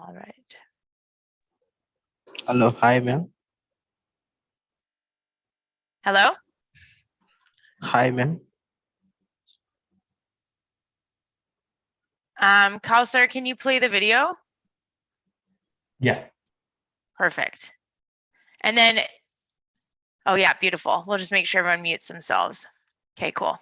All right. Hello, hi ma'am. Hello? Hi ma'am. Kausar, can you play the video? Yeah. Perfect. And then, oh yeah, beautiful. We'll just make sure everyone mutes themselves. Okay, cool.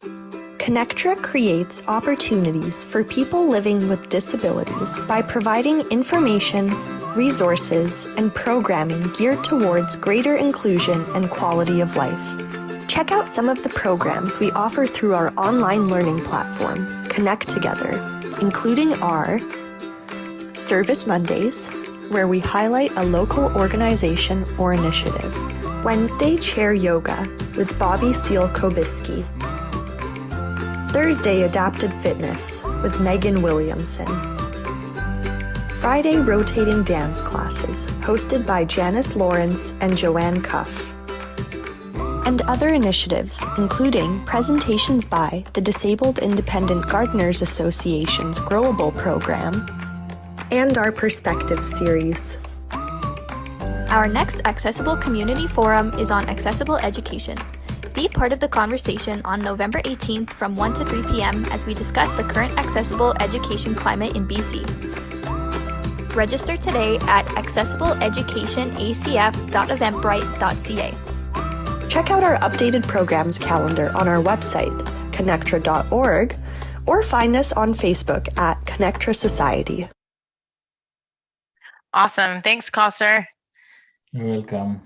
ConnecTogether creates opportunities for people living with disabilities by providing information, resources, and programming geared towards greater inclusion and quality of life. Check out some of the programs we offer through our online learning platform, ConnecTogether, including our Service Mondays, where we highlight a local organization or initiative, Wednesday Chair Yoga with Bobby Seal-Kobisky, Thursday Adapted Fitness with Megan Williamson, Friday Rotating Dance Classes hosted by Janice Lawrence and Joanne Cuff, and other initiatives including presentations by the Disabled Independent Gardeners Association's Growable program and our Perspective series. Our next Accessible Community Forum is on accessible education. Be part of the conversation on November 18th from 1 to 3 p.m. as we discuss the current accessible education climate in BC. Register today at accessibleeducationacf.eventbrite.ca. Check out our updated programs calendar on our website, connectra.org, or find us on Facebook at ConnecTogether Society. Awesome. Thanks, Kausar. You're welcome.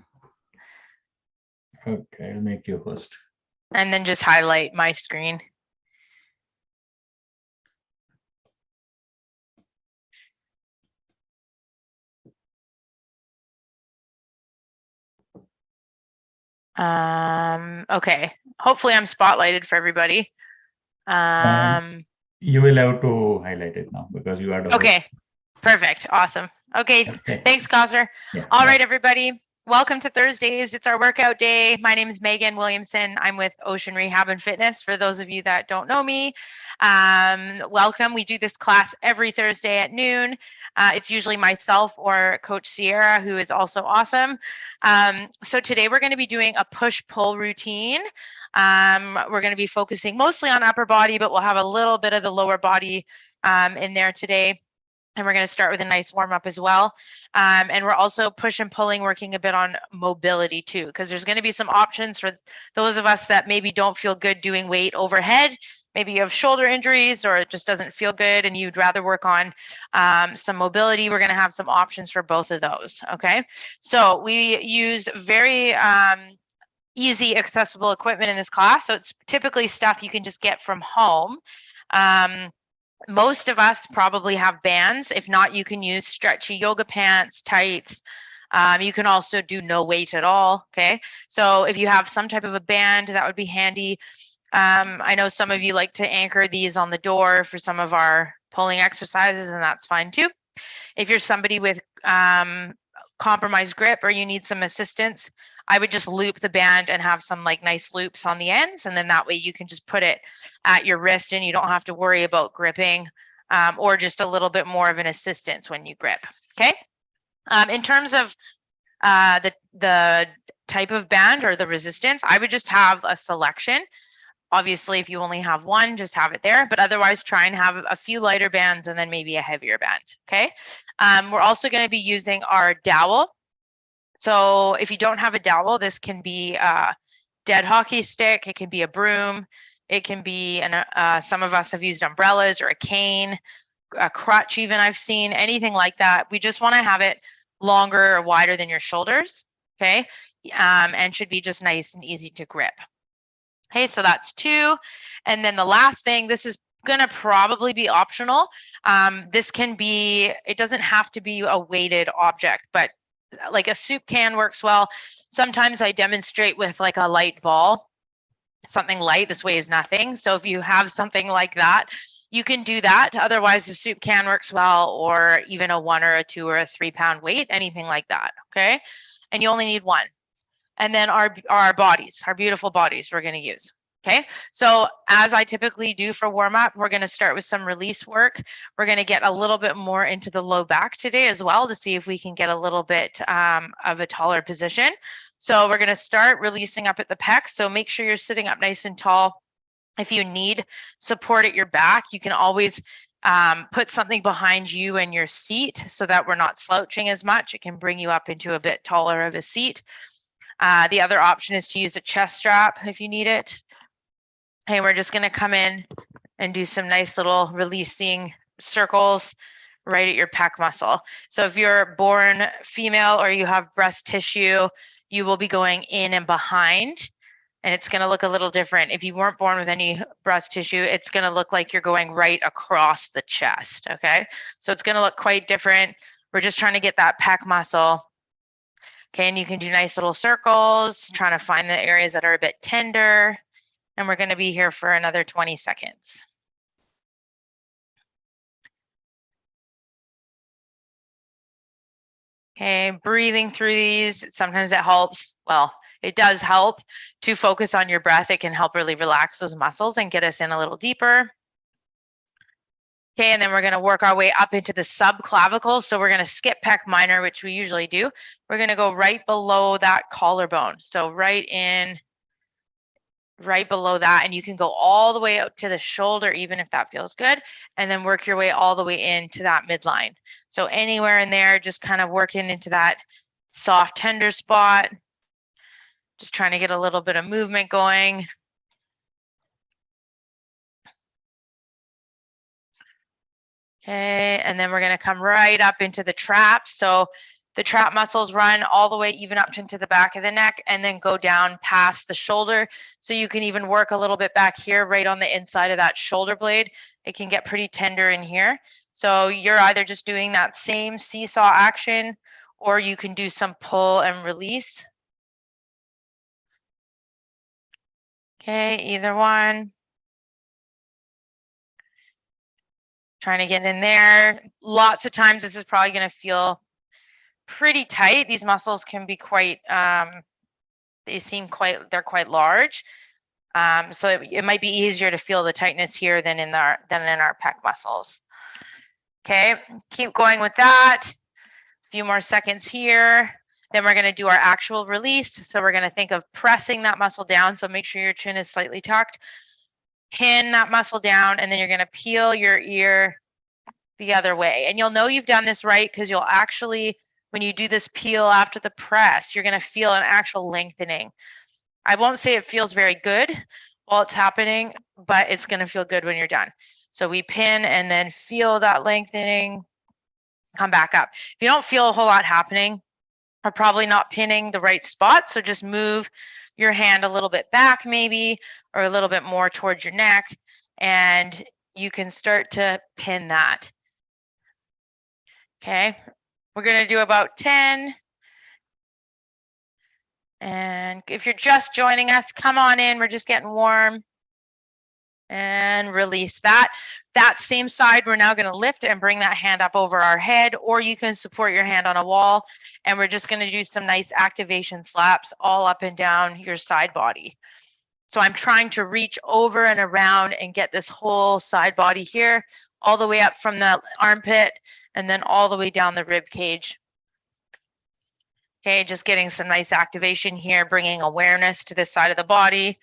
Okay, I'll make you host. And then just highlight my screen. Okay. Hopefully I'm spotlighted for everybody. You will have to highlight it now because you are the Okay. host. Perfect. Awesome. Okay. Thanks, Kausar. Yeah, All bye. right, everybody. Welcome to Thursdays. It's our workout day. My name is Megan Williamson. I'm with Ocean Rehab and Fitness. For those of you that don't know me, welcome. We do this class every Thursday at noon. It's usually myself or Coach Sierra, who is also awesome. So today we're going to be doing a push-pull routine. We're going to be focusing mostly on upper body, but we'll have a little bit of the lower body in there today. And we're going to start with a nice warm up as well. And we're also push and pulling, working a bit on mobility too, because there's going to be some options for those of us that maybe don't feel good doing weight overhead. Maybe you have shoulder injuries or it just doesn't feel good and you'd rather work on some mobility. We're going to have some options for both of those. Okay. So we use very easy, accessible equipment in this class. So it's typically stuff you can just get from home. Most of us probably have bands. If not, you can use stretchy yoga pants, tights. You can also do no weight at all, okay? So if you have some type of a band, that would be handy. I know some of you like to anchor these on the door for some of our pulling exercises, and that's fine too. If you're somebody with compromised grip or you need some assistance, I would just loop the band and have some like nice loops on the ends. And then that way you can just put it at your wrist and you don't have to worry about gripping or just a little bit more of an assistance when you grip. Okay. In terms of the type of band or the resistance, I would just have a selection. Obviously, if you only have one, just have it there. But otherwise, try and have a few lighter bands and then maybe a heavier band. Okay. We're also going to be using our dowel. So if you don't have a dowel, this can be a dead hockey stick. It can be a broom. It can be, some of us have used umbrellas or a cane, a crutch even I've seen, anything like that. We just want to have it longer or wider than your shoulders, okay? And should be just nice and easy to grip. Okay, so that's 2. And then the last thing, this is gonna probably be optional. This can be, it doesn't have to be a weighted object, but like a soup can works well. Sometimes I demonstrate with like a light ball, something light. This weighs nothing. So if you have something like that, you can do that. Otherwise, the soup can works well, or even a 1 or a 2 or a 3 pound weight, anything like that. Okay. And you only need one. And then our bodies, our beautiful bodies we're going to use. Okay, so as I typically do for warm up, we're going to start with some release work. We're going to get a little bit more into the low back today as well to see if we can get a little bit of a taller position. So we're going to start releasing up at the pec. So make sure you're sitting up nice and tall. If you need support at your back, you can always put something behind you and your seat so that we're not slouching as much. It can bring you up into a bit taller of a seat. The other option is to use a chest strap if you need it. Okay, we're just going to come in and do some nice little releasing circles right at your pec muscle. So if you're born female or you have breast tissue, you will be going in and behind, and it's going to look a little different. If you weren't born with any breast tissue, it's going to look like you're going right across the chest, okay? So it's going to look quite different. We're just trying to get that pec muscle. Okay, and you can do nice little circles, trying to find the areas that are a bit tender. And we're going to be here for another 20 seconds. Okay, breathing through these. Sometimes it helps. Well, it does help to focus on your breath. It can help really relax those muscles and get us in a little deeper. Okay, and then we're going to work our way up into the subclavicle. So we're going to skip pec minor, which we usually do. We're going to go right below that collarbone. So right below that, and you can go all the way out to the shoulder even if that feels good, and then work your way all the way into that midline. So anywhere in there, just kind of working into that soft tender spot, just trying to get a little bit of movement going. Okay, and then we're going to come right up into the trap. So the trap muscles run all the way even up into the back of the neck and then go down past the shoulder. So you can even work a little bit back here, right on the inside of that shoulder blade. It can get pretty tender in here. So you're either just doing that same seesaw action, or you can do some pull and release. Okay, either one. Trying to get in there. Lots of times this is probably going to feel pretty tight. These muscles can be quite, they're quite large. So it might be easier to feel the tightness here than in our pec muscles. Okay, keep going with that. A few more seconds here. Then we're going to do our actual release. So we're going to think of pressing that muscle down. So make sure your chin is slightly tucked. Pin that muscle down, and then you're going to peel your ear the other way. And you'll know you've done this right because you'll actually, when you do this peel after the press, you're going to feel an actual lengthening. I won't say it feels very good while it's happening, but it's going to feel good when you're done. So we pin and then feel that lengthening, come back up. If you don't feel a whole lot happening, are probably not pinning the right spot. So just move your hand a little bit back maybe, or a little bit more towards your neck, and you can start to pin that. Okay, we're going to do about 10. And if you're just joining us, come on in. We're just getting warm. And release that. That same side, we're now going to lift and bring that hand up over our head, or you can support your hand on a wall. And we're just going to do some nice activation slaps all up and down your side body. So I'm trying to reach over and around and get this whole side body here, all the way up from the armpit and then all the way down the rib cage. Okay, just getting some nice activation here, bringing awareness to this side of the body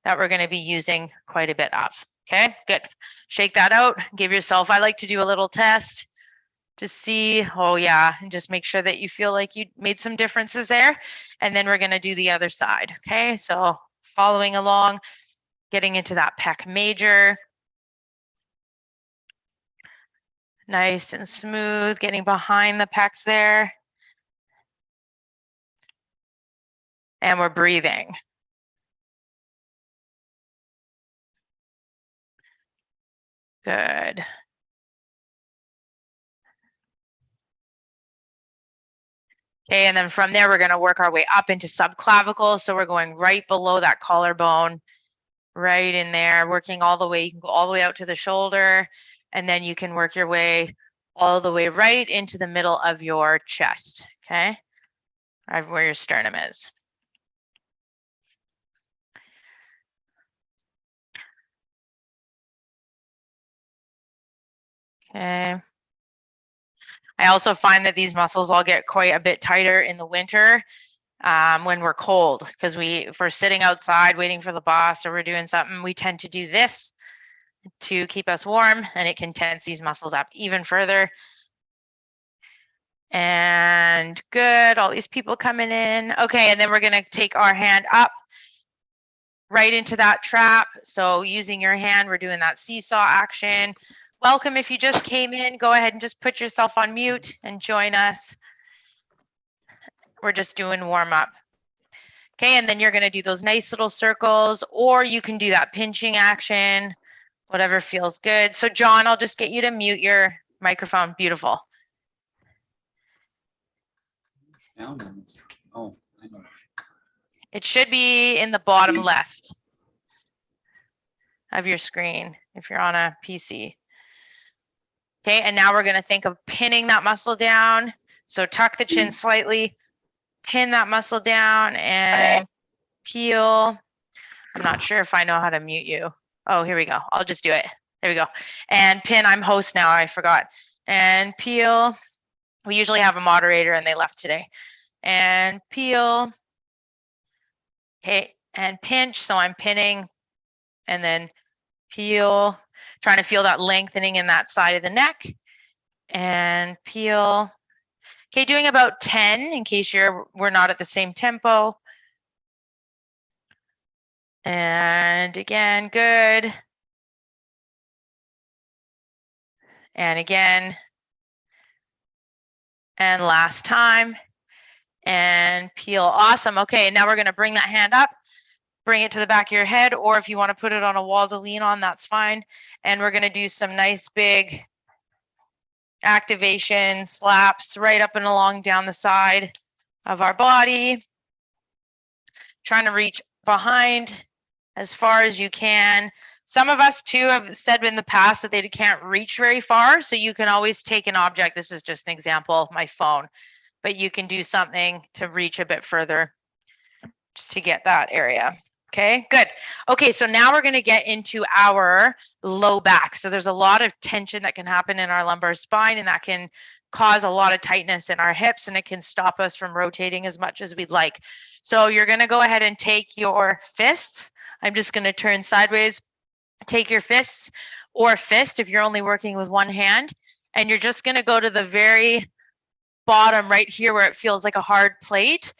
that we're going to be using quite a bit of. Okay, good. Shake that out. Give yourself, I like to do a little test to see, oh yeah, and just make sure that you feel like you made some differences there. And then we're going to do the other side. Okay, so following along, getting into that pec major. Nice and smooth, getting behind the pecs there. And we're breathing. Good. Okay, and then from there, we're going to work our way up into subclavicle. So we're going right below that collarbone, right in there, working all the way. You can go all the way out to the shoulder, and then you can work your way all the way right into the middle of your chest, okay? Right where your sternum is. Okay. I also find that these muscles all get quite a bit tighter in the winter when we're cold, because if we're sitting outside waiting for the bus or we're doing something, we tend to do this to keep us warm, and it can tense these muscles up even further. And good, all these people coming in. Okay, and then we're gonna take our hand up right into that trap. So using your hand, we're doing that seesaw action. Welcome, if you just came in, go ahead and just put yourself on mute and join us. We're just doing warm up. Okay, and then you're gonna do those nice little circles, or you can do that pinching action, whatever feels good. So John, I'll just get you to mute your microphone. Beautiful. Oh, I know. It should be in the bottom left of your screen if you're on a PC. Okay, and now we're gonna think of pinning that muscle down. So tuck the chin slightly, pin that muscle down and peel. I'm not sure if I know how to mute you. Oh, here we go. I'll just do it. There we go. And pin, I'm host now, I forgot. And peel. We usually have a moderator and they left today. And peel. Okay, and pinch. So I'm pinning and then peel, trying to feel that lengthening in that side of the neck. And peel. Okay, doing about 10 in case we're not at the same tempo. And again, good. And again. And last time. And peel. Awesome. Okay, now we're gonna bring that hand up, bring it to the back of your head, or if you wanna put it on a wall to lean on, that's fine. And we're gonna do some nice big activation slaps right up and along down the side of our body. Trying to reach behind as far as you can. Some of us too have said in the past that they can't reach very far, so you can always take an object. This is just an example, my phone, but you can do something to reach a bit further just to get that area. Okay, good. Okay, so now we're gonna get into our low back. So there's a lot of tension that can happen in our lumbar spine, and that can cause a lot of tightness in our hips, and it can stop us from rotating as much as we'd like. So you're gonna go ahead and take your fists. I'm just gonna turn sideways. Take your fists or fist if you're only working with one hand, and you're just gonna go to the very bottom right here where it feels like a hard plate,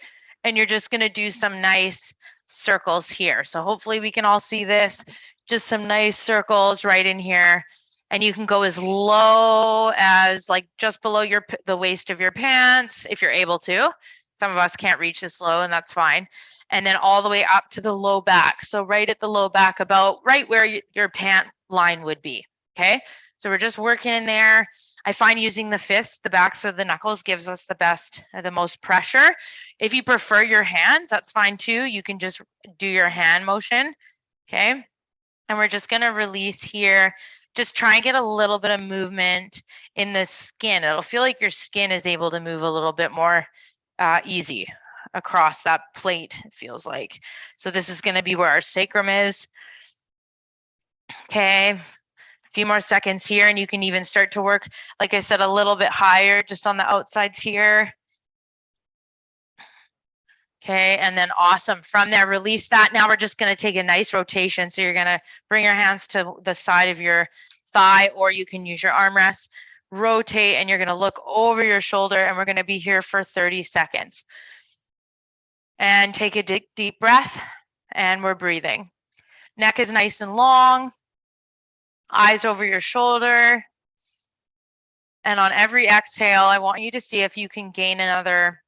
and you're just gonna do some nice circles here. So hopefully we can all see this, just some nice circles right in here. And you can go as low as like just below the waist of your pants if you're able to. Some of us can't reach this low, and that's fine. And then all the way up to the low back. So right at the low back, about right where your pant line would be, okay? So we're just working in there. I find using the fists, the backs of the knuckles gives us the most pressure. If you prefer your hands, that's fine too. You can just do your hand motion, okay? And we're just gonna release here. Just try and get a little bit of movement in the skin. It'll feel like your skin is able to move a little bit more easy across that plate, it feels like. So this is gonna be where our sacrum is. Okay. A few more seconds here, and you can even start to work, like I said, a little bit higher just on the outsides here. Okay, and then awesome. From there, release that. Now we're just gonna take a nice rotation. So you're gonna bring your hands to the side of your thigh, or you can use your armrest. Rotate, and you're gonna look over your shoulder, and we're gonna be here for 30 seconds. And take a deep breath, and we're breathing. Neck is nice and long. Eyes over your shoulder. And on every exhale, I want you to see if you can gain another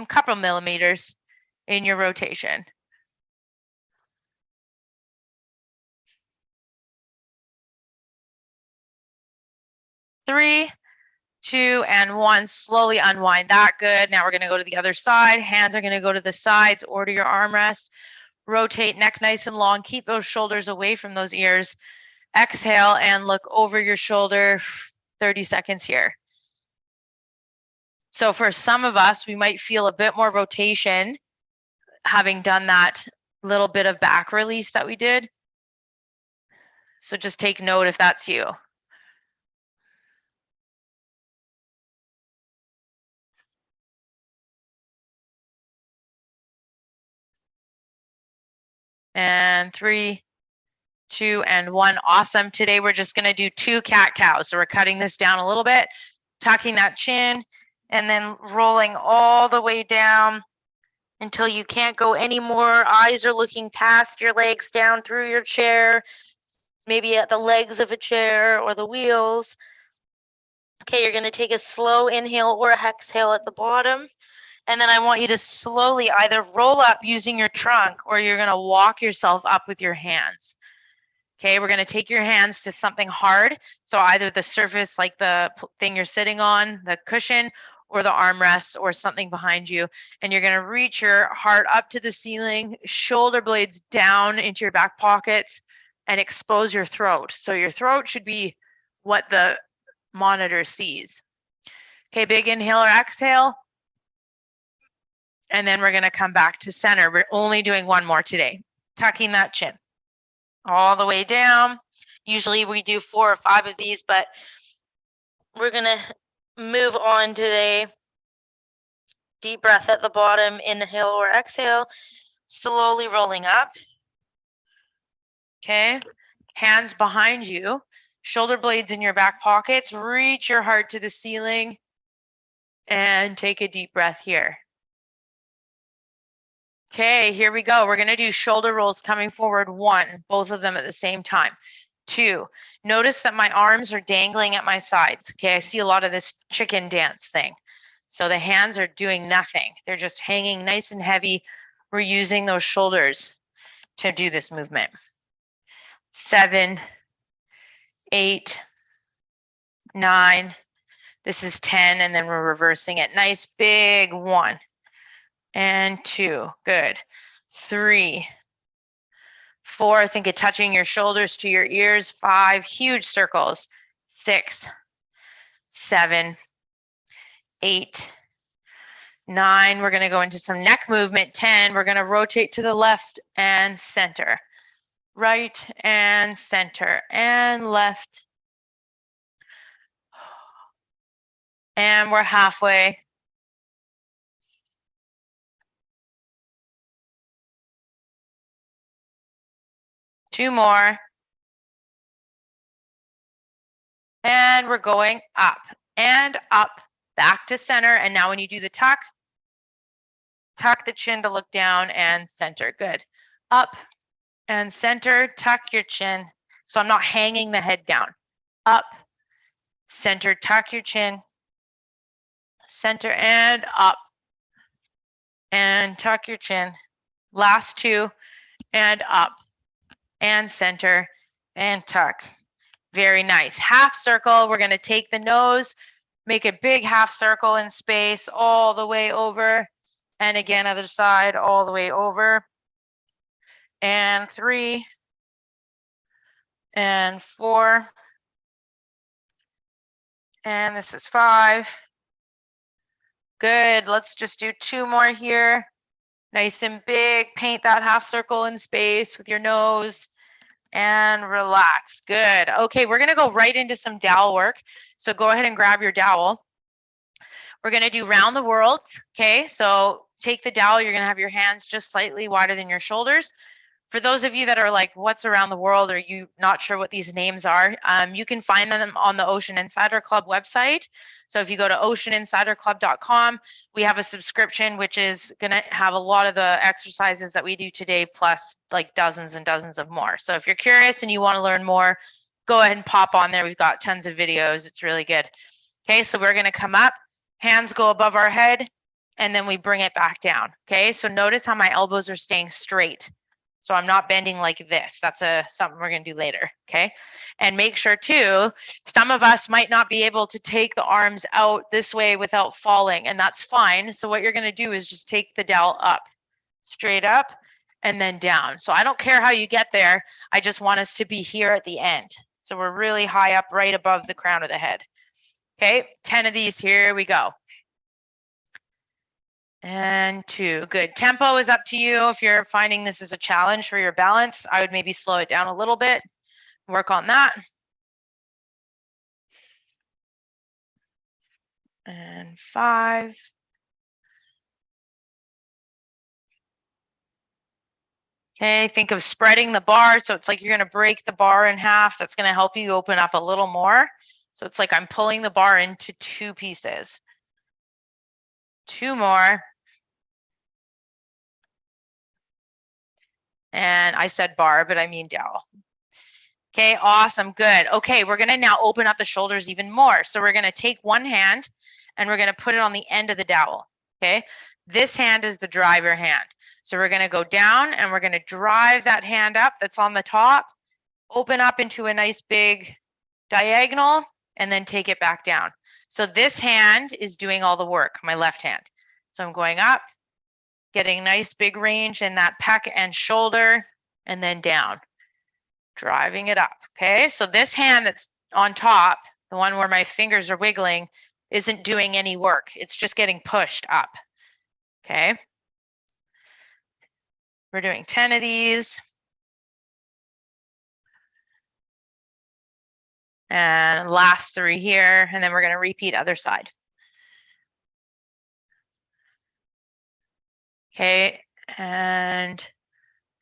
couple millimeters in your rotation. 3, 2, and 1. Slowly unwind that. Good. Now we're going to go to the other side. Hands are going to go to the sides or to your armrest. Rotate, neck nice and long. Keep those shoulders away from those ears. Exhale and look over your shoulder. 30 seconds here. So for some of us, we might feel a bit more rotation having done that little bit of back release that we did. So just take note if that's you. And 3, 2, and 1. Awesome. Today we're just going to do 2 cat-cows. So we're cutting this down a little bit, tucking that chin, and then rolling all the way down until you can't go anymore. Eyes are looking past your legs, down through your chair, maybe at the legs of a chair or the wheels. Okay, you're going to take a slow inhale or exhale at the bottom. And then I want you to slowly either roll up using your trunk, or you're going to walk yourself up with your hands. Okay, we're going to take your hands to something hard. So either the surface, like the thing you're sitting on, the cushion, or the armrest, or something behind you. And you're going to reach your heart up to the ceiling, shoulder blades down into your back pockets, and expose your throat. So your throat should be what the monitor sees. Okay, big inhale or exhale. And then we're going to come back to center. We're only doing 1 more today. Tucking that chin all the way down. Usually we do 4 or 5 of these, but we're going to move on today. Deep breath at the bottom, inhale or exhale, slowly rolling up. Okay, hands behind you, shoulder blades in your back pockets, reach your heart to the ceiling, and take a deep breath here. Okay, here we go. We're going to do shoulder rolls coming forward. 1, both of them at the same time. 2, notice that my arms are dangling at my sides. Okay, I see a lot of this chicken dance thing. So the hands are doing nothing. They're just hanging nice and heavy. We're using those shoulders to do this movement. 7, 8, 9. This is 10, and then we're reversing it. Nice big 1 and 2. Good. 3, 4. Think of touching your shoulders to your ears. 5, huge circles. 6, 7, 8, 9. We're going to go into some neck movement. 10. We're going to rotate to the left and center. Right and center and left. And we're halfway. Two more. And we're going up and up, back to center. And now when you do the tuck the chin to look down and center. Good. Up and center, tuck your chin. So I'm not hanging the head down. Up, center, tuck your chin. Center and up. And tuck your chin. Last 2 and up and center and tuck. Very nice. Half circle. We're going to take the nose, make a big half circle in space all the way over. And again, other side, all the way over. And 3 and 4. And this is 5. Good. Let's just do 2 more here. Nice and big. Paint that half circle in space with your nose and relax. Good. Okay, we're going to go right into some dowel work. So go ahead and grab your dowel. We're going to do round the worlds. Okay, so take the dowel. You're going to have your hands just slightly wider than your shoulders. For those of you that are like, what's around the world? Or you not sure what these names are, you can find them on the Ocean Insider Club website. So if you go to oceaninsiderclub.com, we have a subscription, which is going to have a lot of the exercises that we do today, plus like dozens and dozens of more. So if you're curious and you want to learn more, go ahead and pop on there. We've got tons of videos. It's really good. Okay, so we're going to come up, hands go above our head, and then we bring it back down. Okay, so notice how my elbows are staying straight. So I'm not bending like this. That's something we're going to do later, okay? And make sure too, some of us might not be able to take the arms out this way without falling, and that's fine. So what you're going to do is just take the dowel up, straight up, and then down. So I don't care how you get there. I just want us to be here at the end. So we're really high up, right above the crown of the head. Okay, 10 of these, here we go. And 2, good. Tempo is up to you. If you're finding this is a challenge for your balance, I would maybe slow it down a little bit, work on that. And 5. Okay, think of spreading the bar. So it's like you're going to break the bar in half. That's going to help you open up a little more. So it's like I'm pulling the bar into 2 pieces. 2 more. And I said bar, but I mean dowel. Okay, awesome, good. Okay, we're gonna now open up the shoulders even more. So we're gonna take one hand and we're gonna put it on the end of the dowel, okay? This hand is the driver hand. So we're gonna go down and we're gonna drive that hand up that's on the top, open up into a nice big diagonal, and then take it back down. So this hand is doing all the work, my left hand. So I'm going up, getting nice big range in that pec and shoulder, and then down, driving it up. Okay, so this hand that's on top, the one where my fingers are wiggling, isn't doing any work. It's just getting pushed up. Okay, we're doing 10 of these. And last 3 here, and then we're going to repeat other side. Okay, and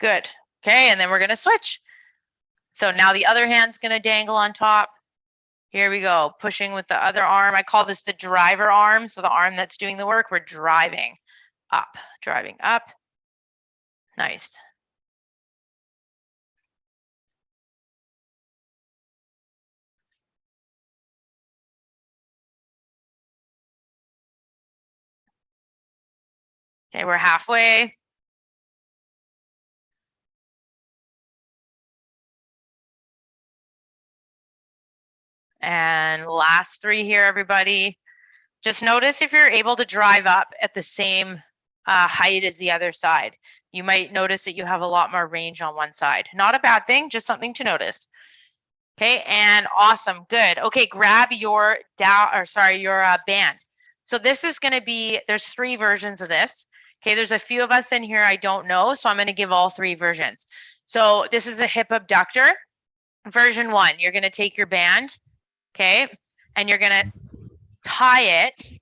good. Okay, and then we're going to switch. So now the other hand's going to dangle on top. Here we go, pushing with the other arm. I call this the driver arm. So the arm that's doing the work, we're driving up, driving up. Nice. Okay, we're halfway. And last 3 here, everybody. Just notice if you're able to drive up at the same height as the other side. You might notice that you have a lot more range on one side. Not a bad thing, just something to notice. Okay, and awesome, good. Okay, grab your band. So this is going to be, there's 3 versions of this. Okay, there's a few of us in here I don't know, so I'm going to give all 3 versions. So this is a hip abductor. Version 1, you're going to take your band, okay, and you're going to tie it,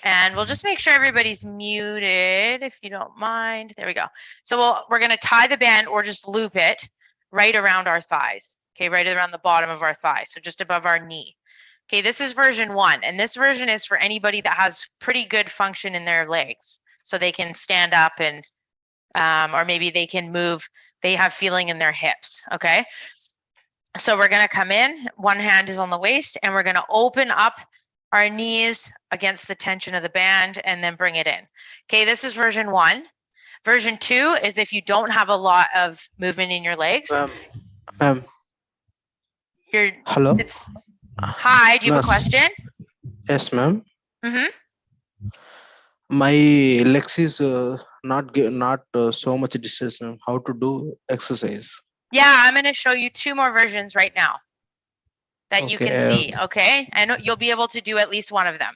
and we'll just make sure everybody's muted if you don't mind. There we go. So we're going to tie the band or just loop it right around our thighs. Okay, right around the bottom of our thigh, so just above our knee. Okay, this is version 1, and this version is for anybody that has pretty good function in their legs, so they can stand up and, or maybe they can move, they have feeling in their hips, okay? So we're gonna come in, one hand is on the waist, and we're gonna open up our knees against the tension of the band and then bring it in. Okay, this is version 1. Version 2 is if you don't have a lot of movement in your legs. Hello. Hi, do you have a question? Yes, ma'am. Mm-hmm. My legs is not so much distance, ma'am. How to do exercise? Yeah, I'm going to show you 2 more versions right now that you can see. Okay, and you'll be able to do at least one of them.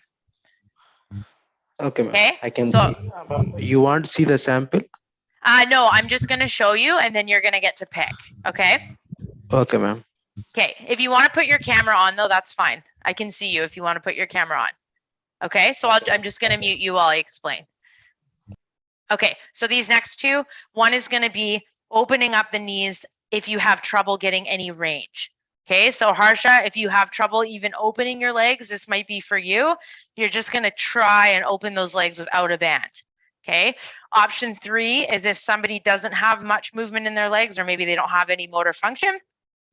Okay, ma'am. Okay, I can. So, you want to see the sample? No, I'm just going to show you, and then you're going to get to pick. Okay. Okay, ma'am. Okay, if you want to put your camera on, though, that's fine. I can see you if you want to put your camera on. Okay, so I'm just going to mute you while I explain. Okay, so these next 2, one is going to be opening up the knees if you have trouble getting any range. Okay, so Harsha, if you have trouble even opening your legs, this might be for you. You're just going to try and open those legs without a band. Okay, option 3 is if somebody doesn't have much movement in their legs, or maybe they don't have any motor function,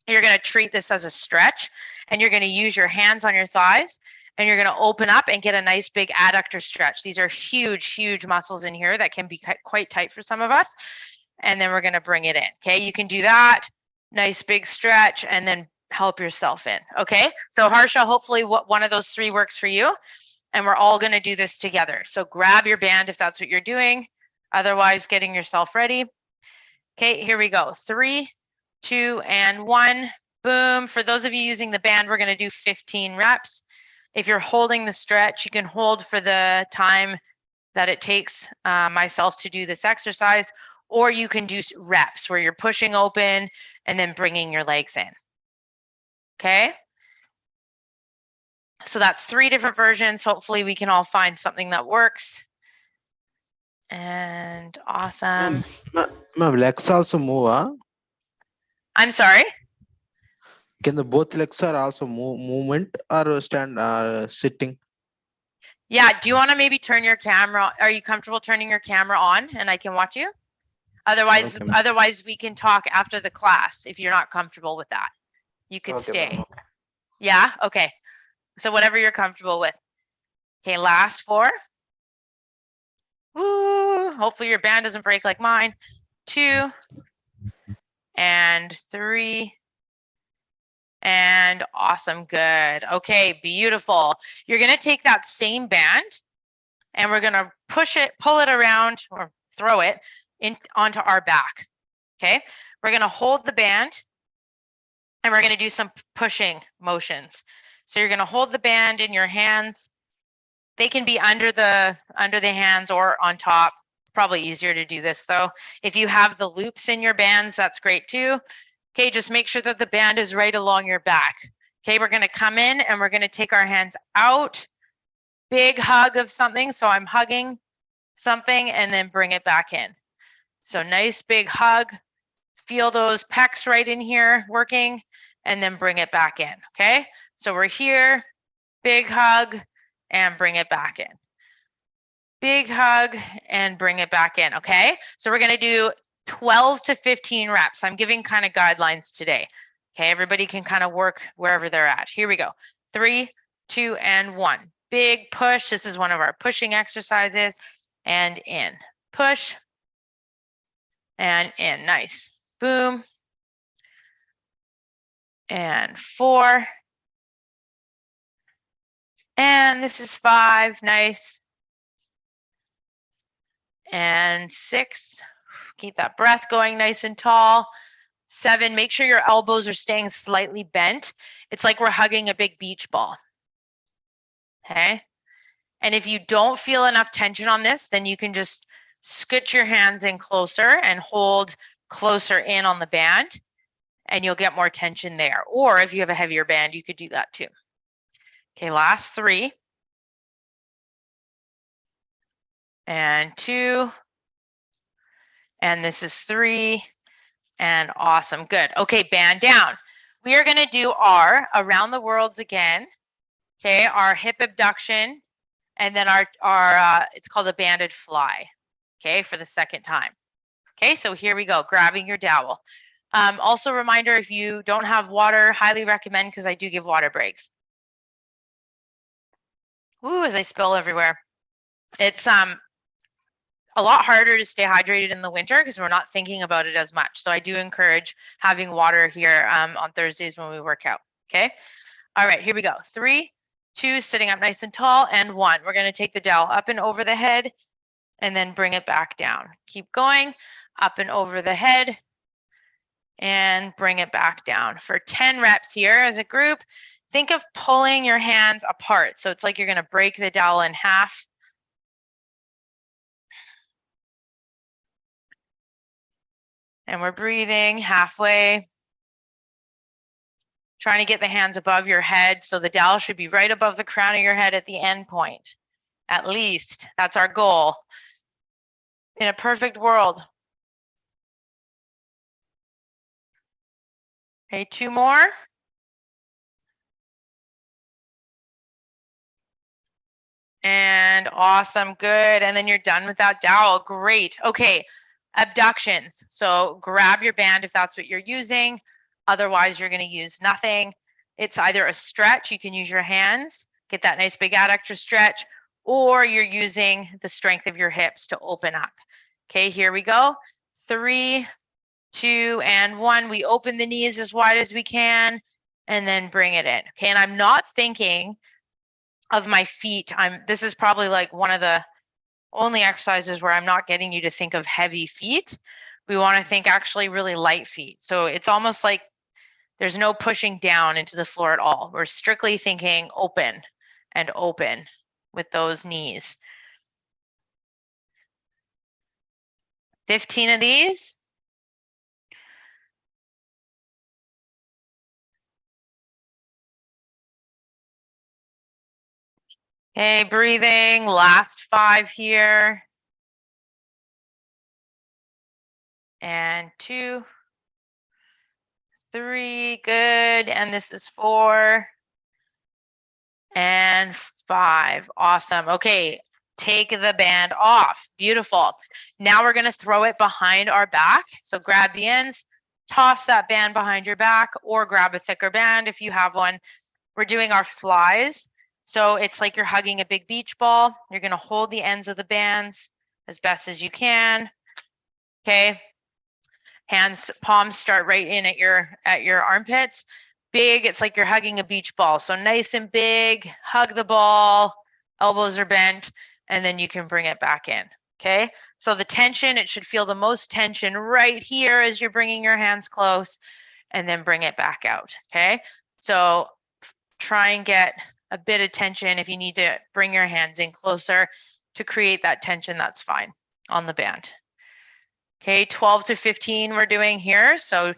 you're going to treat this as a stretch, and you're going to use your hands on your thighs, and you're going to open up and get a nice big adductor stretch. These are huge, huge muscles in here that can be quite tight for some of us. And then we're going to bring it in. Okay, you can do that. Nice big stretch, and then help yourself in. Okay, so Harsha, hopefully one of those 3 works for you. And we're all going to do this together. So grab your band if that's what you're doing. Otherwise, getting yourself ready. Okay, here we go. 3, 2, and 1. Boom. For those of you using the band, we're going to do 15 reps. If you're holding the stretch, you can hold for the time that it takes myself to do this exercise, or you can do reps where you're pushing open and then bringing your legs in. Okay. So that's 3 different versions. Hopefully we can all find something that works. And awesome. Ma'am, legs also move, huh? I'm sorry. Can the both legs are also movement or stand sitting? Yeah, do you want to maybe turn your camera? Are you comfortable turning your camera on and I can watch you? Otherwise, Okay, ma'am. otherwise we can talk after the class if you're not comfortable with that. You could Okay, stay. ma'am. Yeah, okay. So whatever you're comfortable with. Okay, last 4. Woo! Hopefully your band doesn't break like mine. 2 and 3 and awesome. Good. Okay, beautiful. You're going to take that same band and we're going to pull it around or throw it onto our back. Okay, we're going to hold the band and we're going to do some pushing motions. So you're going to hold the band in your hands. They can be under the hands or on top. It's probably easier to do this though. If you have the loops in your bands, that's great too. Okay, just make sure that the band is right along your back. Okay, we're going to come in and we're going to take our hands out. Big hug of something. So I'm hugging something and then bring it back in. So nice big hug. Feel those pecs right in here working and then bring it back in. Okay, so we're here, big hug and bring it back in. Big hug and bring it back in. Okay, so we're going to do 12 to 15 reps. I'm giving kind of guidelines today. Okay, everybody can kind of work wherever they're at. Here we go. 3, 2, and 1. Big push. This is one of our pushing exercises. And in. Push. And in. Nice. Boom. And 4. And this is 5. Nice. And 6. Keep that breath going nice and tall. 7, make sure your elbows are staying slightly bent. It's like we're hugging a big beach ball. Okay. And if you don't feel enough tension on this, then you can just scoot your hands in closer and hold closer in on the band and you'll get more tension there. Or if you have a heavier band, you could do that too. Okay, last 3. And 2. And this is 3. And awesome, good. Okay, band down. We are gonna do our around the worlds again. Okay, our hip abduction, and then our it's called a banded fly. Okay, for the second time. Okay, so here we go, grabbing your dowel. Also reminder, if you don't have water, highly recommend, because I do give water breaks. Ooh, as I spill everywhere. It's a lot harder to stay hydrated in the winter because we're not thinking about it as much. So I do encourage having water here on Thursdays when we work out. Okay. All right, here we go. 3, 2, sitting up nice and tall, and 1. We're going to take the dowel up and over the head and then bring it back down. Keep going, up and over the head and bring it back down. For 10 reps here as a group, think of pulling your hands apart. So it's like you're going to break the dowel in half. And we're breathing halfway. Trying to get the hands above your head. So the dowel should be right above the crown of your head at the end point. At least, that's our goal. In a perfect world. Okay, 2 more. And awesome, good. And then you're done with that dowel, great. Okay, abductions. So grab your band if that's what you're using. Otherwise, you're gonna use nothing. It's either a stretch, you can use your hands, get that nice big adductor stretch, or you're using the strength of your hips to open up. Okay, here we go. 3, 2, and 1. We open the knees as wide as we can and then bring it in. Okay, and I'm not thinking of my feet. This is probably like one of the only exercises where I'm not getting you to think of heavy feet. We want to think actually really light feet. So it's almost like there's no pushing down into the floor at all. We're strictly thinking open and open with those knees. 15 of these. Okay, breathing, last 5 here. and 2, 3, good. And this is 4 and 5. Awesome. Okay, take the band off. Beautiful. Now we're going to throw it behind our back. So grab the ends, toss that band behind your back, or grab a thicker band if you have one. We're doing our flies. So it's like you're hugging a big beach ball. You're going to hold the ends of the bands as best as you can. Okay. Hands, palms start right in at your armpits. Big, it's like you're hugging a beach ball. So nice and big, hug the ball, elbows are bent, and then you can bring it back in. Okay. So the tension, it should feel the most tension right here as you're bringing your hands close, and then bring it back out. Okay. So try and get a bit of tension. If you need to bring your hands in closer to create that tension, that's fine on the band. Okay, 12 to 15 we're doing here. So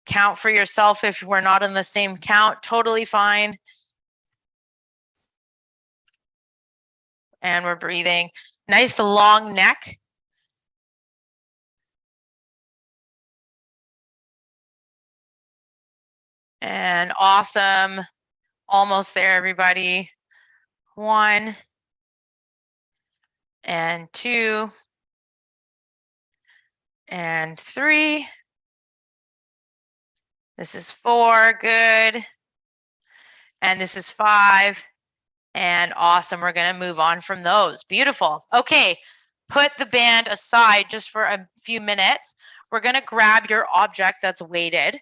count for yourself if we're not in the same count, totally fine. And we're breathing. Nice long neck. And awesome. Almost there, everybody. 1 and 2 and 3. This is 4, good. And this is 5. And awesome, we're gonna move on from those. Beautiful. Okay, put the band aside just for a few minutes. We're gonna grab your object that's weighted,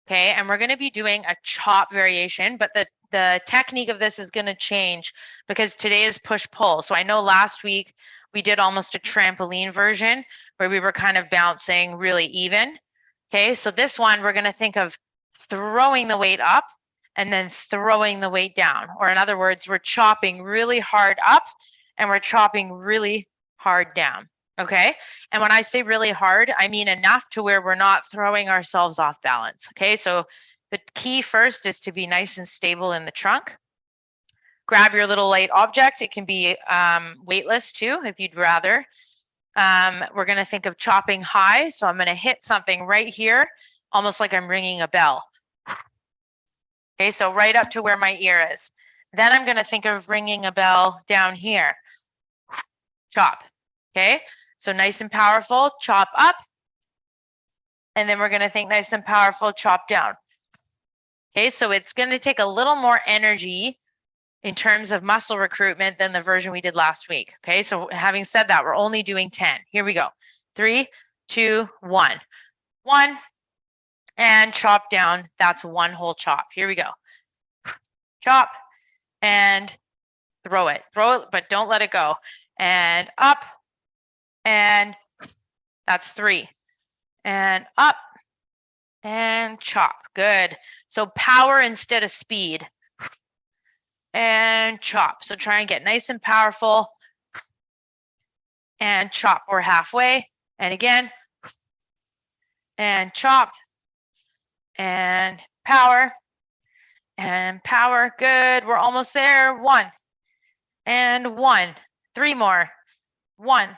okay? And we're gonna be doing a chop variation, but the technique of this is gonna change because today is push-pull. So I know last week we did almost a trampoline version where we were kind of bouncing really even, okay? So this one, we're gonna think of throwing the weight up and then throwing the weight down. Or in other words, we're chopping really hard up and we're chopping really hard down, okay? And when I say really hard, I mean enough to where we're not throwing ourselves off balance, okay? So the key first is to be nice and stable in the trunk. Grab your little light object. It can be weightless too, if you'd rather. We're gonna think of chopping high. So I'm gonna hit something right here, almost like I'm ringing a bell. Okay, so right up to where my ear is. Then I'm going to think of ringing a bell down here. Chop. Okay, so nice and powerful, chop up. And then we're going to think nice and powerful, chop down. Okay, so it's going to take a little more energy in terms of muscle recruitment than the version we did last week. Okay, so having said that, we're only doing 10. Here we go. 3, 2, 1. 1. And chop down. That's one whole chop. Here we go. Chop and throw it. Throw it, but don't let it go. And up and that's 3. And up and chop. Good. So power instead of speed. And chop. So try and get nice and powerful. And chop. We're halfway. And again. And chop. And power. And power. Good. We're almost there. 1. And 1. 3 more. 1.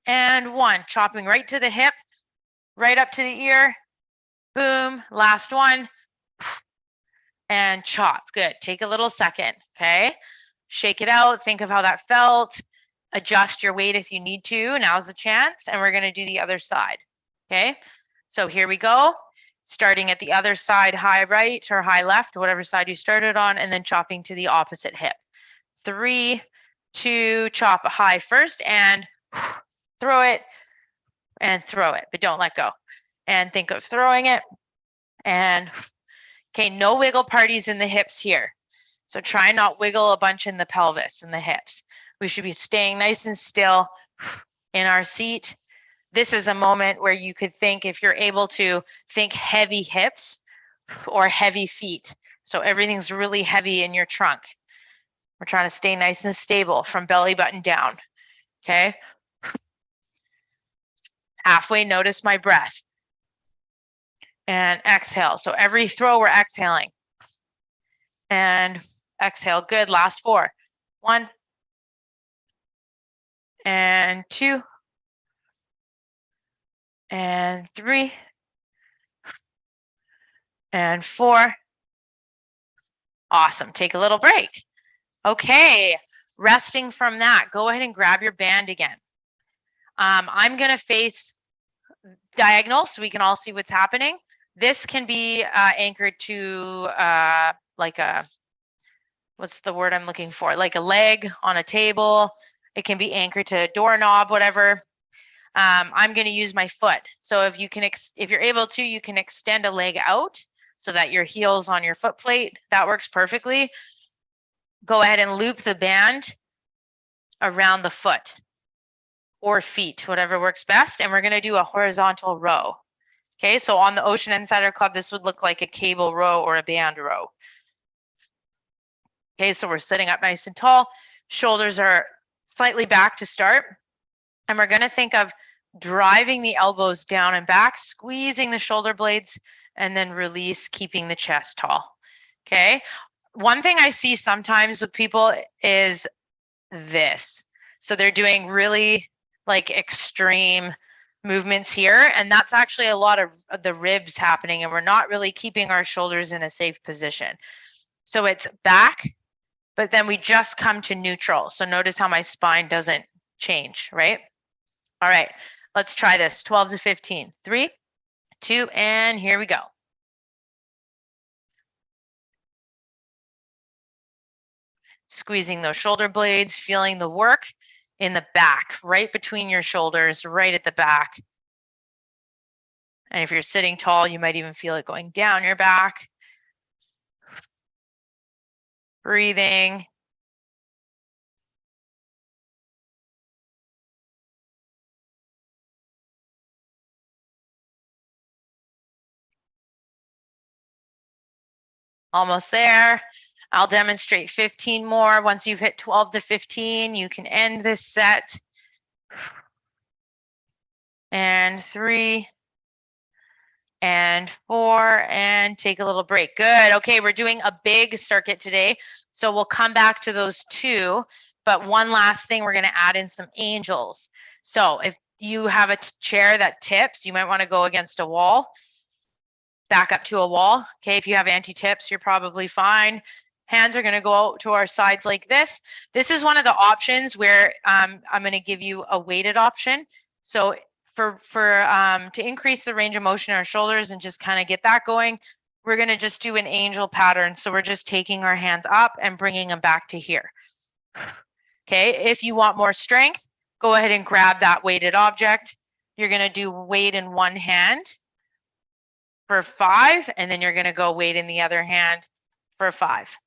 And 1. Chopping right to the hip. Right up to the ear. Boom. Last one. And chop. Good. Take a little second. Okay. Shake it out. Think of how that felt. Adjust your weight if you need to. Now's the chance. And we're going to do the other side. Okay. So here we go. Starting at the other side, high right or high left, whatever side you started on, and then chopping to the opposite hip. 3, 2, chop high first and throw it and throw it, but don't let go. And think of throwing it and, okay, no wiggle parties in the hips here. So try not wiggle a bunch in the pelvis and the hips. We should be staying nice and still in our seat. This is a moment where you could think, if you're able to, think heavy hips or heavy feet. So everything's really heavy in your trunk. We're trying to stay nice and stable from belly button down. Okay. Halfway, notice my breath. And exhale. So every throw, we're exhaling. And exhale. Good. Last 4. 1. And 2. and 3, and 4. Awesome. Take a little break. Okay, resting from that, go ahead and grab your band again. I'm going to face diagonal so we can all see what's happening. This can be anchored to like a, what's the word I'm looking for? Like a leg on a table. It can be anchored to a doorknob, whatever. I'm going to use my foot. So if you can, if you're able to, you can extend a leg out so that your heel's on your foot plate. That works perfectly. Go ahead and loop the band around the foot or feet, whatever works best. And we're going to do a horizontal row. Okay, so on the Ocean Insider Club, this would look like a cable row or a band row. Okay, so we're sitting up nice and tall. Shoulders are slightly back to start. And we're going to think of driving the elbows down and back, squeezing the shoulder blades, and then release, keeping the chest tall. Okay, one thing I see sometimes with people is this. So they're doing really like extreme movements here, and that's actually a lot of the ribs happening, and we're not really keeping our shoulders in a safe position. So it's back, but then we just come to neutral. So notice how my spine doesn't change, right? All right, let's try this. 12 to 15. 3, 2, and here we go. Squeezing those shoulder blades, feeling the work in the back, right between your shoulders, right at the back. And if you're sitting tall, you might even feel it going down your back. Breathing. Almost there. I'll demonstrate 15 more. Once you've hit 12 to 15, you can end this set. And 3, and 4, and take a little break. Good. Okay, we're doing a big circuit today. So we'll come back to those 2. But one last thing, we're going to add in some angels. So if you have a chair that tips, you might want to go against a wall. Back up to a wall. Okay, if you have anti-tips, you're probably fine. Hands are going to go out to our sides like this. This is one of the options where I'm going to give you a weighted option. So to increase the range of motion in our shoulders and just kind of get that going, we're going to just do an angel pattern. So we're just taking our hands up and bringing them back to here. Okay, if you want more strength, go ahead and grab that weighted object. You're going to do weight in one hand for 5, and then you're going to go weight in the other hand for 5.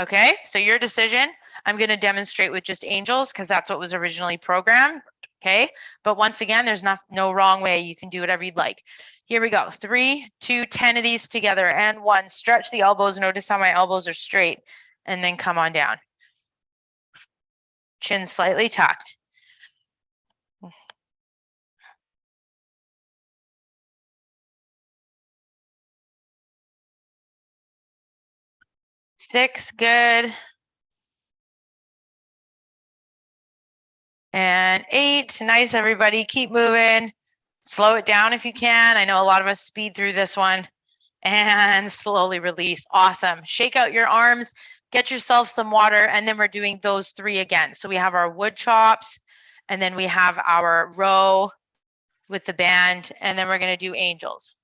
Okay, so your decision. I'm going to demonstrate with just angels because that's what was originally programmed. Okay, but once again, there's no wrong way. You can do whatever you'd like. Here we go. 3, 2, 10 of these together, and 1. Stretch the elbows. Notice how my elbows are straight, and then come on down. Chin slightly tucked. 6, good. And 8, nice everybody, keep moving. Slow it down if you can. I know a lot of us speed through this one. And slowly release, awesome. Shake out your arms, get yourself some water, and then we're doing those 3 again. So we have our wood chops, and then we have our row with the band, and then we're gonna do angels.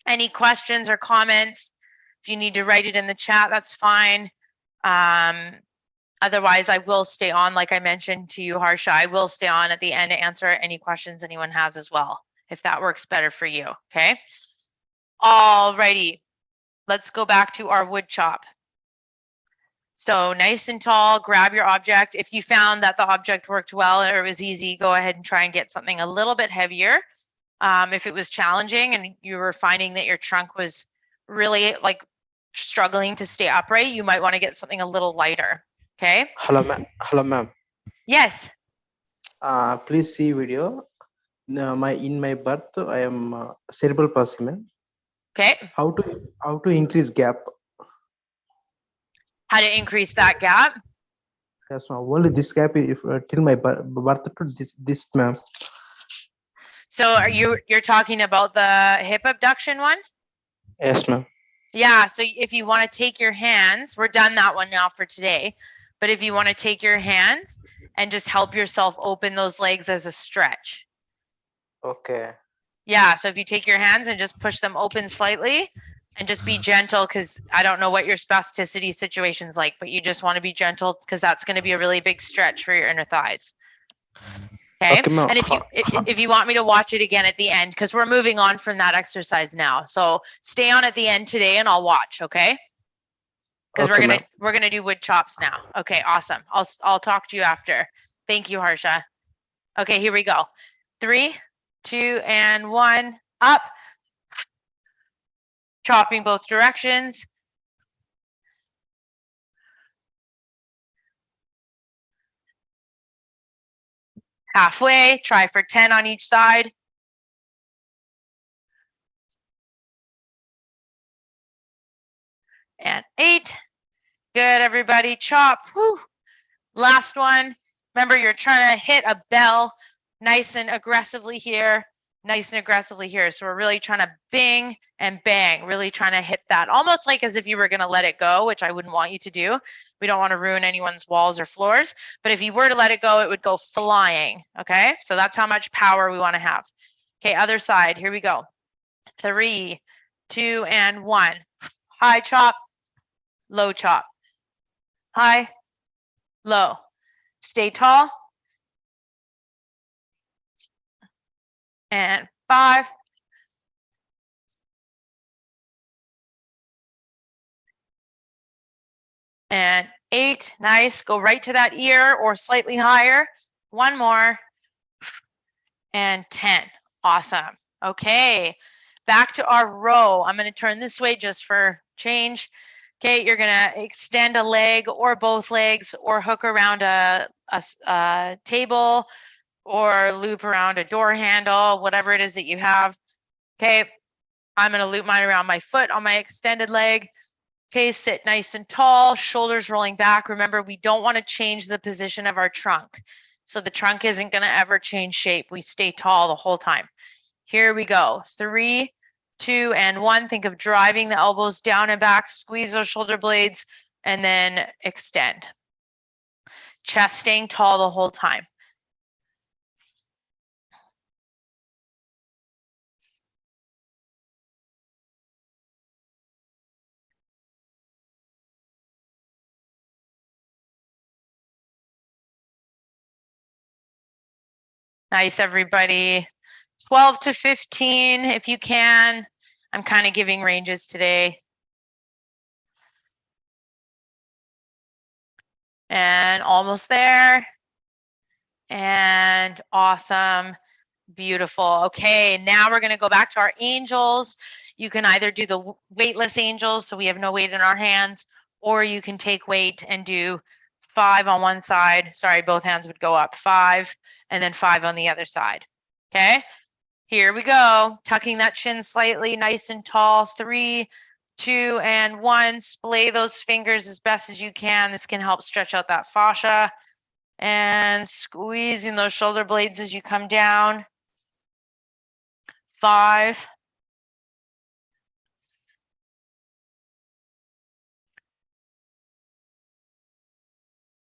Any questions or comments? If you need to write it in the chat, that's fine. Otherwise, I will stay on, like I mentioned to you, Harsha, I will stay on at the end to answer any questions anyone has as well, if that works better for you, okay? All righty, let's go back to our wood chop. So nice and tall, grab your object. If you found that the object worked well or it was easy, go ahead and try and get something a little bit heavier. If it was challenging and you were finding that your trunk was really like struggling to stay upright, you might want to get something a little lighter. Okay. Hello, ma'am. Hello, ma'am. Yes. Please see video. In my birth, I am cerebral palsy, ma'am. Okay. How to increase gap? How to increase that gap? Yes, ma'am. Only this gap if till my birth to this ma'am. So you're talking about the hip abduction one? Yes, ma'am. Yeah, so if you want to take your hands, we're done that one now for today. But if you want to take your hands and just help yourself open those legs as a stretch. Okay. Yeah, so if you take your hands and just push them open slightly and just be gentle, because I don't know what your spasticity situation's like, but you just want to be gentle because that's going to be a really big stretch for your inner thighs. Okay. Okay, ma'am. And if you want me to watch it again at the end, because we're moving on from that exercise now. So stay on at the end today and I'll watch, okay? Because Okay, we're gonna do wood chops now. Okay, awesome. I'll talk to you after. Thank you, Harsha. Okay, here we go. 3, 2, and 1. Up. Chopping both directions. Halfway. Try for 10 on each side. And 8. Good, everybody. Chop. Whew. Last one. Remember, you're trying to hit a bell nice and aggressively here, nice and aggressively here. So we're really trying to bing and bang, really trying to hit that, almost like as if you were going to let it go, which I wouldn't want you to do. We don't want to ruin anyone's walls or floors. But if you were to let it go, it would go flying. Okay, so that's how much power we want to have. Okay, other side. Here we go. 3, 2, and 1. High chop, low chop. High, low. Stay tall. And 5. And 8. Nice. Go right to that ear or slightly higher. 1 more. And 10. Awesome. Okay. Back to our row. I'm going to turn this way just for change. Okay, you're going to extend a leg or both legs or hook around a table or loop around a door handle, whatever it is that you have. Okay, I'm going to loop mine around my foot on my extended leg. Okay, sit nice and tall, shoulders rolling back. Remember, we don't want to change the position of our trunk. So the trunk isn't going to ever change shape. We stay tall the whole time. Here we go. 3, 2, and 1. Think of driving the elbows down and back, squeeze those shoulder blades, and then extend. Chest staying tall the whole time. Nice, everybody. 12 to 15, if you can. I'm kind of giving ranges today. And almost there. And awesome. Beautiful. Okay, now we're going to go back to our angels. You can either do the weightless angels, so we have no weight in our hands, or you can take weight and do 5 on one side. Sorry, both hands would go up. 5, and then 5 on the other side. Okay, here we go. Tucking that chin slightly, nice and tall. 3, 2, and 1. Splay those fingers as best as you can. This can help stretch out that fascia. And squeezing those shoulder blades as you come down. 5.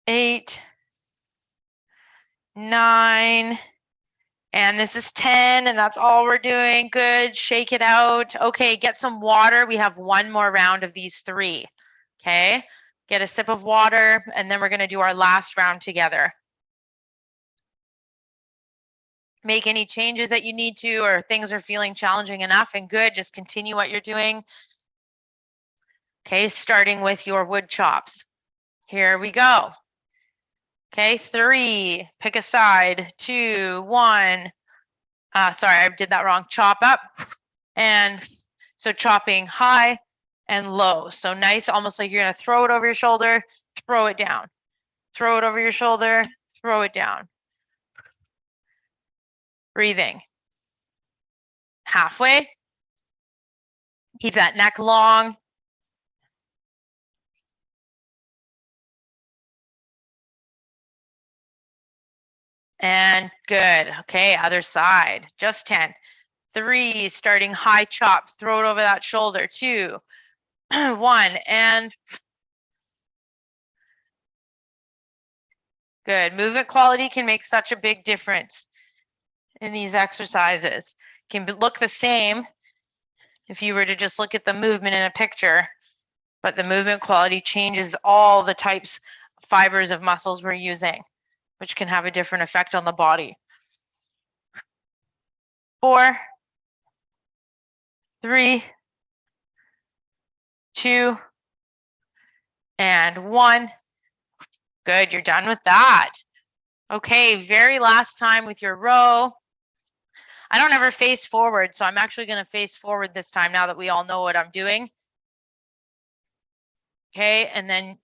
8. 9. And this is 10, and that's all we're doing. Good, shake it out. Okay, get some water. We have one more round of these 3, okay? Get a sip of water, and then we're gonna do our last round together. Make any changes that you need to, or things are feeling challenging enough and good, just continue what you're doing. Okay, starting with your wood chops. Here we go. Okay, 3, pick a side. 2, 1. Sorry, I did that wrong. Chop up. And so chopping high and low. So nice, almost like you're gonna throw it over your shoulder, throw it down. Throw it over your shoulder, throw it down. Breathing. Halfway. Keep that neck long. And good. Okay, other side. Just 10. 3, starting high chop, throw it over that shoulder. 2, 1, and good. Movement quality can make such a big difference in these exercises. Can look the same if you were to just look at the movement in a picture, but the movement quality changes all the types of fibers of muscles we're using, which can have a different effect on the body. 4, 3, 2, and 1. Good, you're done with that. Okay, very last time with your row. I don't ever face forward, so I'm actually going to face forward this time now that we all know what I'm doing. Okay, and then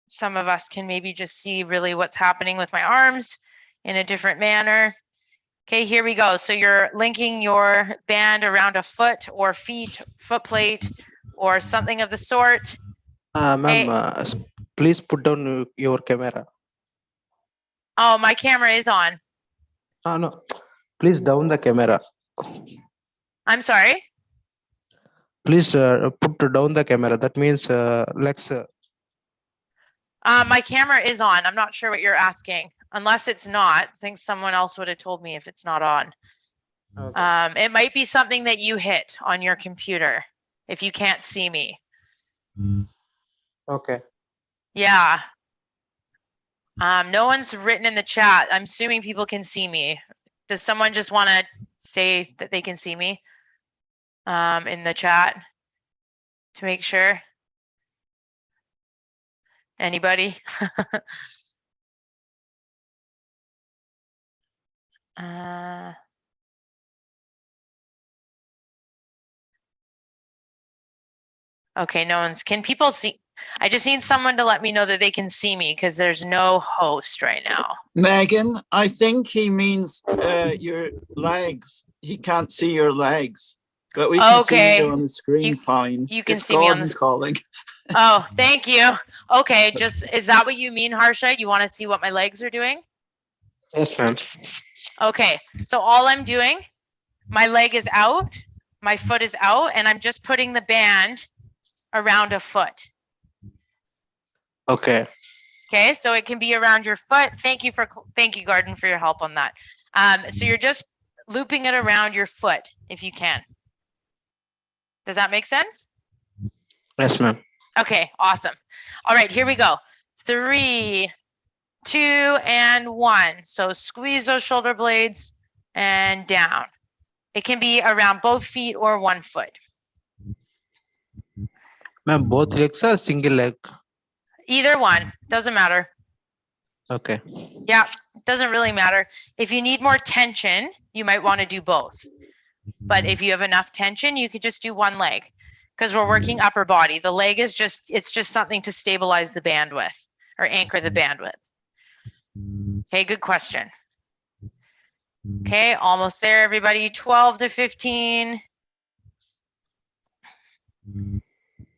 some of us can maybe just see really what's happening with my arms in a different manner. Okay, here we go. So you're linking your band around a foot or feet, foot plate, or something of the sort. Ma'am, please put down your camera. Oh, my camera is on. No, please down the camera. I'm sorry. Please put down the camera. That means legs. My camera is on. I'm not sure what you're asking. Unless it's not, I think someone else would have told me if it's not on. Okay. It might be something that you hit on your computer if you can't see me. Okay. Yeah. No one's written in the chat. I'm assuming people can see me. Does someone just want to say that they can see me in the chat to make sure? Anybody? Okay, no one's. Can people see? I just need someone to let me know that they can see me because there's no host right now. Megan, I think he means your legs. He can't see your legs, but we can see you on the screen fine. You can it's see Gordon me on the calling. Oh, thank you. Okay, just is that what you mean, Harsha? You want to see what my legs are doing? Yes, ma'am. Okay, so all I'm doing, my leg is out, my foot is out, and I'm just putting the band around a foot. Okay. Okay, so it can be around your foot. Thank you, Gordon, for your help on that. So you're just looping it around your foot if you can. Does that make sense? Yes, ma'am. Okay, awesome. All right, here we go. 3, 2, and 1. So squeeze those shoulder blades and down. It can be around both feet or one foot. Ma'am, both legs are single leg. Either one, doesn't matter. Okay. Yeah, doesn't really matter. If you need more tension, you might want to do both. But if you have enough tension, you could just do one leg because we're working upper body. The leg is just, it's just something to stabilize the band with or anchor the band with. Okay, good question. Okay, almost there, everybody. 12 to 15.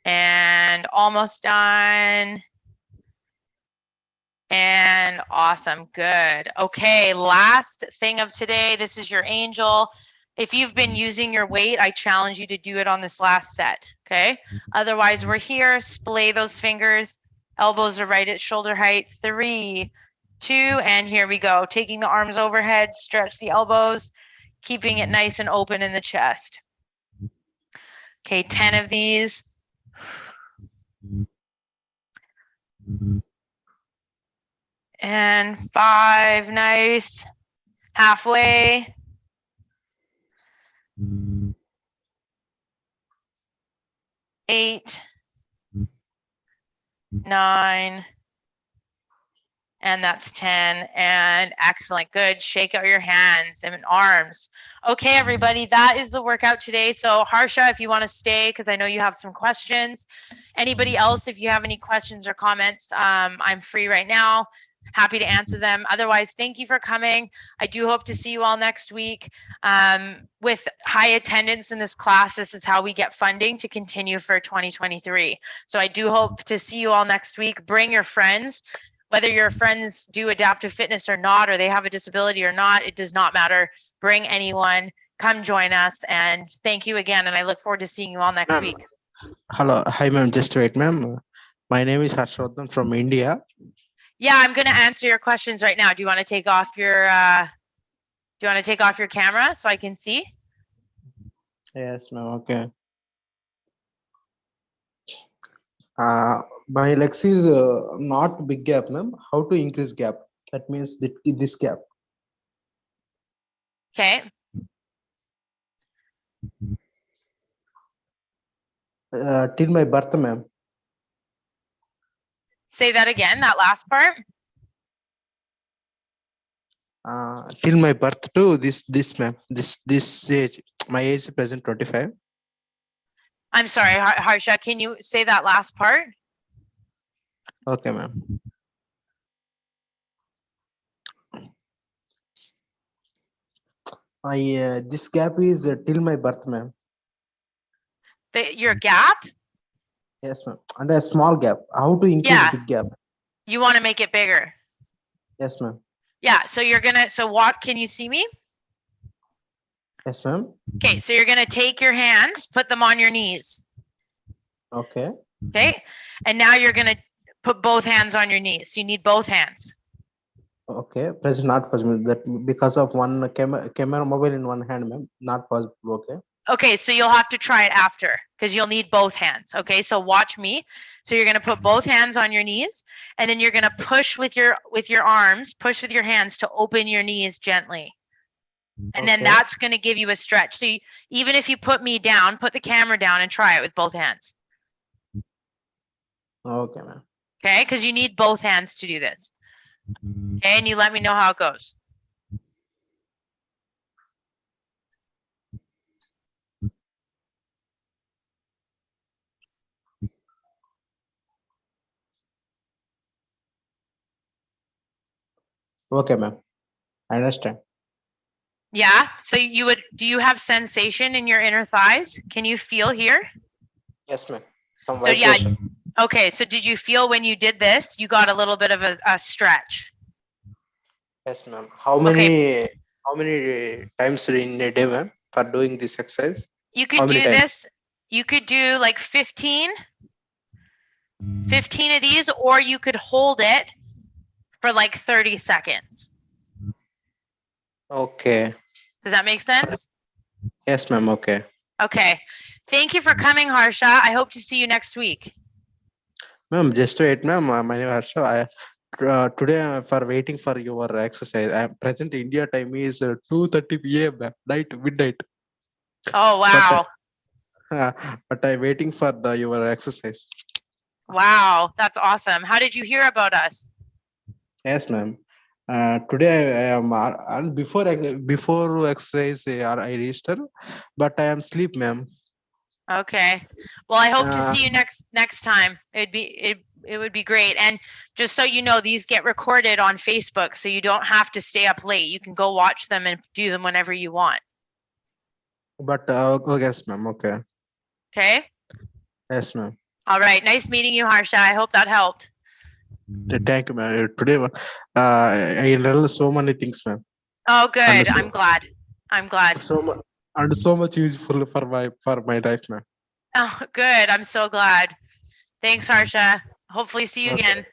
And almost done. And awesome, good. Okay, last thing of today, this is your angel. If you've been using your weight, I challenge you to do it on this last set, okay? Otherwise, we're here, splay those fingers. Elbows are right at shoulder height. 3, 2, and here we go. Taking the arms overhead, stretch the elbows, keeping it nice and open in the chest. Okay, 10 of these. And 5, nice. Halfway. 8, 9, and that's 10. And excellent, good. Shake out your hands and arms. Okay, everybody, that is the workout today. So Harsha, if you want to stay, because I know you have some questions. Anybody else, if you have any questions or comments, I'm free right now. Happy to answer them. Otherwise, thank you for coming. I do hope to see you all next week. With high attendance in this class, this is how we get funding to continue for 2023. So I do hope to see you all next week. Bring your friends. Whether your friends do adaptive fitness or not, or they have a disability or not, it does not matter. Bring anyone, come join us, and thank you again. And I look forward to seeing you all next week. Hello. Hi, ma'am. Just wait, ma'am. My name is Harshvardhan from India. Yeah, I'm going to answer your questions right now. Do you want to take off your camera so I can see? Yes, ma'am. Okay. My legs is not big gap, ma'am. How to increase gap? That means this gap. Okay. Till my birth, ma'am. Say that again, that last part. Till my birth to this ma'am. This age. My age is present 25. I'm sorry, Harsha, can you say that last part? Okay, ma'am. This gap is till my birth, ma'am. Your gap? Yes, ma'am. And a small gap. How to increase big gap? You want to make it bigger? Yes, ma'am. Yeah, so what, can you see me? Yes, ma'am. Okay, so you're gonna take your hands, put them on your knees. Okay. Okay, and now you're gonna put both hands on your knees. You need both hands. Okay, present not possible. That because of one camera mobile in one hand, ma'am. Not possible. Okay. Okay, so you'll have to try it after because you'll need both hands. Okay, so watch me. So you're gonna put both hands on your knees, and then you're gonna push with your arms, push with your hands to open your knees gently. And then that's going to give you a stretch. So even if you put me down, put the camera down and try it with both hands. Okay, ma'am. Okay, because you need both hands to do this. Okay, and you let me know how it goes. Okay, ma'am. I understand. Yeah, so do you have sensation in your inner thighs? Can you feel here? Yes, ma'am. Some So yeah, vibration. okay, so did you feel when you did this, you got a little bit of a stretch? Yes, ma'am. How many times in a day, ma'am, for doing this exercise? You could do this, you could do like 15 of these, or you could hold it for like 30 seconds. Okay. Does that make sense? Yes, ma'am. Okay. Okay. Thank you for coming, Harsha. I hope to see you next week. Ma'am, just wait, ma'am. My name is Harsha. Today for waiting for your exercise. I am present. India time is 2:30 p.m. Night, midnight. Oh wow! But I'm waiting for your exercise. Wow, that's awesome. How did you hear about us? Yes, ma'am. Today I am before exercise I register, but I am sleep, ma'am. Okay. Well, I hope to see you next time. It would be great. And just so you know, these get recorded on Facebook, so you don't have to stay up late. You can go watch them and do them whenever you want. But yes, ma'am. Okay. Okay. Yes, ma'am. All right. Nice meeting you, Harsha. I hope that helped. Thank you, ma'am. Today, I learned so many things, ma'am. Oh, good. I'm glad. I'm glad. So much useful for my life, ma'am. Oh, good. I'm so glad. Thanks, Harsha. Hopefully see you again.